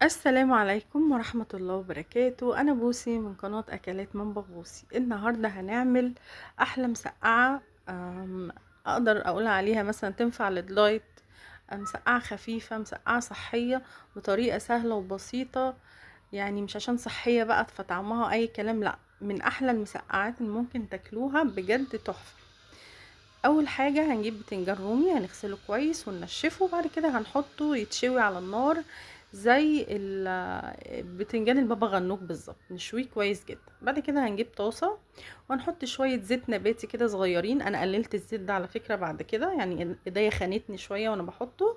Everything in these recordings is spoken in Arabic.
السلام عليكم ورحمة الله وبركاته. أنا بوسي من قناة أكلات مطبخ بوسي. النهاردة هنعمل أحلى مسقعة. أقدر أقول عليها مثلا تنفع للدايت. مسقعة خفيفة، مسقعة صحية بطريقة سهلة وبسيطة. يعني مش عشان صحية بقى فطعمها أي كلام، لأ، من أحلى المسقعات اللي ممكن تاكلوها، بجد تحفة. اول حاجة هنجيب بتنجان رومي، هنغسله كويس وننشفه، وبعد كده هنحطه يتشوي على النار زي بتنجان البابا غنوج بالظبط، نشويه كويس جدا. بعد كده هنجيب طاسة وهنحط شوية زيت نباتي كده صغيرين. انا قللت الزيت ده على فكرة بعد كده، يعني ايديا خانتني شوية وانا بحطه.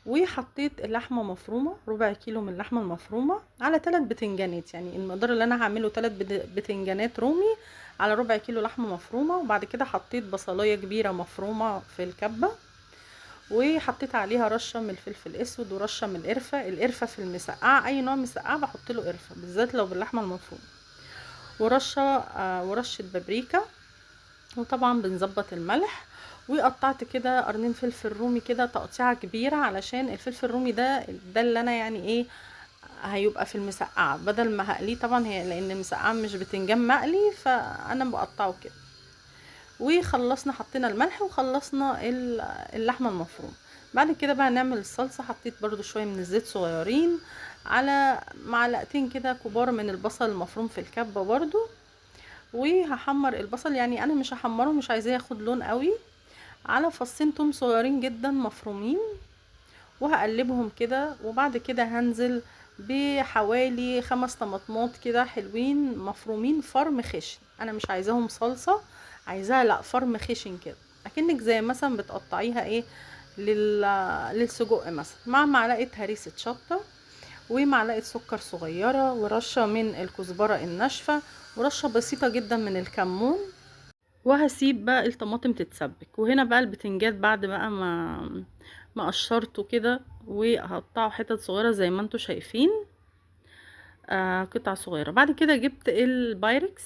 وحطيت اللحمه مفرومه، ربع كيلو من اللحمه المفرومه على 3 بتنجانات، يعني المقدار اللي انا هعمله 3 بتنجانات رومي على ربع كيلو لحمه مفرومه. وبعد كده حطيت بصلايه كبيره مفرومه في الكبه، وحطيت عليها رشه من الفلفل الاسود ورشه من القرفه. القرفه في المسقعه، اي نوع مسقعه بحط له قرفه، بالذات لو باللحمه المفرومه. ورشه بابريكا. وطبعا بنظبط الملح. وقطعت كده قرنين فلفل رومي كده تقطيعه كبيره، علشان الفلفل الرومي ده اللي انا يعني ايه هيبقى في المسقعه، بدل ما هقليه طبعا، هي لان المسقعه مش بتنجان مقلي، فانا بقطعه كده. وخلصنا، حطينا الملح وخلصنا اللحمه المفرومه. بعد كده بقى نعمل الصلصه. حطيت برضو شويه من الزيت صغيرين على معلقتين كده كبار من البصل المفروم في الكبه برضو. وهحمر البصل، يعني انا مش هحمره، مش عايزاه ياخد لون قوي، على فصين توم صغيرين جدا مفرومين. وهقلبهم كده، وبعد كده هنزل بحوالي 5 طماطمات كده حلوين مفرومين فرم خشن. انا مش عايزاهم صلصة، عايزاها لا فرم خشن كده، اكنك زي مثلا بتقطعيها ايه للسجق مثلا، مع معلقة هريسة شطة ومعلقة سكر صغيرة ورشة من الكزبرة الناشفة ورشة بسيطة جدا من الكمون. وهسيب بقى الطماطم تتسبك. وهنا بقى البتنجان بعد بقى ما قشرته كده وهقطعه حتت صغيرة زي ما انتوا شايفين، قطع صغيرة. بعد كده جبت البايركس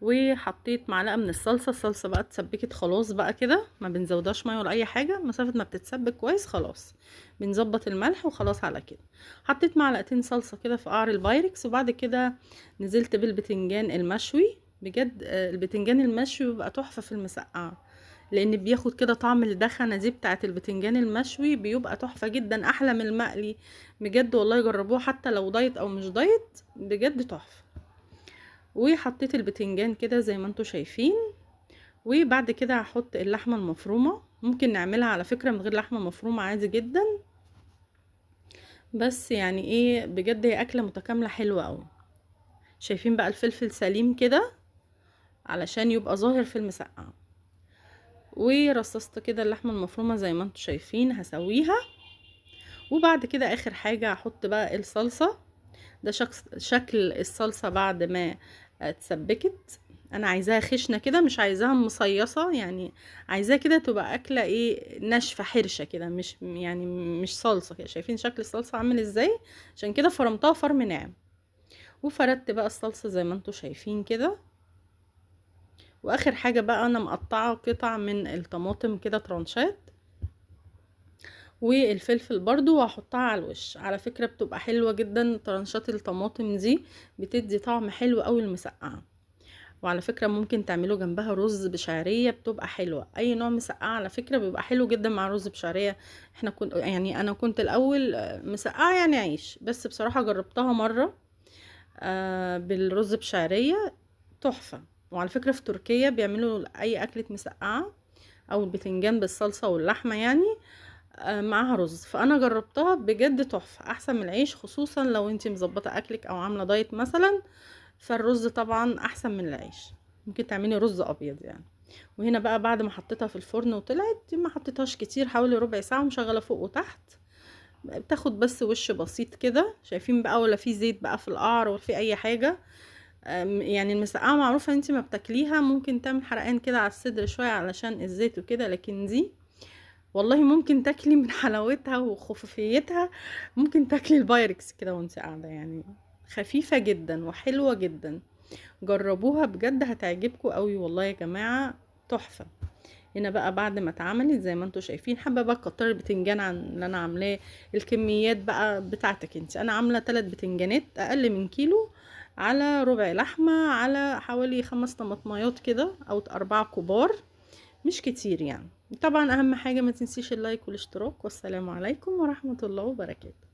وحطيت معلقة من الصلصة بقى اتسبكت خلاص بقى كده، ما بنزودهاش ميه ولا اي حاجة، مسافة ما بتتسبك كويس خلاص بنظبط الملح وخلاص على كده. حطيت معلقتين صلصة كده في قعر البايركس، وبعد كده نزلت بالبتنجان المشوي. بجد البتنجان المشوي بيبقى تحفة في المسقعة، لان بياخد كده طعم الدخنة دي بتاعت البتنجان المشوي، بيبقى تحفة جدا، احلى من المقلي. بجد والله جربوه، حتى لو دايت او مش دايت، بجد تحفة. وحطيت البتنجان كده زي ما انتوا شايفين. وبعد كده هحط اللحمة المفرومة، ممكن نعملها على فكرة من غير لحمة مفرومة عادي جدا، بس يعني ايه بجد هي اكلة متكاملة حلوة اوي. شايفين بقى الفلفل سليم كده علشان يبقى ظاهر في المسقعة. ورصصت كده اللحمة المفرومة زي ما انتوا شايفين، هسويها. وبعد كده اخر حاجة هحط بقى الصلصة. ده شكل الصلصة بعد ما اتسبكت. انا عايزاها خشنة كده، مش عايزاها مصيصة، يعني عايزاها كده تبقى اكلة ايه ناشفة حرشة كده، مش يعني مش صلصة كده. شايفين شكل الصلصة عامل ازاي؟ عشان كده فرمتها فرم ناعم. وفردت بقى الصلصة زي ما انتوا شايفين كده. واخر حاجة بقى انا مقطعة قطع من الطماطم كده ترانشات، والفلفل برضو وهحطها على الوش. على فكرة بتبقى حلوة جدا ترانشات الطماطم دي، بتدي طعم حلو قوي المسقعة. وعلى فكرة ممكن تعملوا جنبها رز بشعرية، بتبقى حلوة. اي نوع مسقعة على فكرة بيبقى حلو جدا مع رز بشعرية. احنا كنت يعني انا كنت الاول مسقعة يعني عيش، بس بصراحة جربتها مرة بالرز بشعرية، تحفة. وعلى فكرة في تركيا بيعملوا اي اكلة مسقعة او البتنجان بالصلصة واللحمة يعني معاها رز، فانا جربتها بجد تحفة، احسن من العيش، خصوصا لو انتي مظبطة اكلك او عاملة دايت مثلا، فالرز طبعا احسن من العيش. ممكن تعملي رز ابيض يعني. وهنا بقى بعد ما حطيتها في الفرن وطلعت، ما حطيتهاش كتير، حوالي ربع ساعة، مشغلة فوق وتحت. بتاخد بس وش بسيط كده، شايفين بقى؟ ولا في زيت بقى في القعر ولا في اي حاجة. يعني المسقعة معروفة انتي ما بتاكليها ممكن تعمل حرقان كده على الصدر شوية علشان الزيت وكده، لكن دي والله ممكن تاكلي من حلاوتها وخفافيتها، ممكن تاكلي البايركس كده وانت قاعدة، يعني خفيفة جدا وحلوة جدا. جربوها بجد هتعجبكم قوي والله يا جماعة، تحفة. هنا بقى بعد ما اتعملت زي ما انتوا شايفين، حابه بقى تكتري البتنجان عن اللي انا عاملاه، الكميات بقى بتاعتك انت. انا عامله 3 بتنجانات اقل من كيلو، على ربع لحمه، على حوالي 5 طماطميات كده او 4 كبار، مش كتير يعني. طبعا اهم حاجه ما تنسيش اللايك والاشتراك، والسلام عليكم ورحمه الله وبركاته.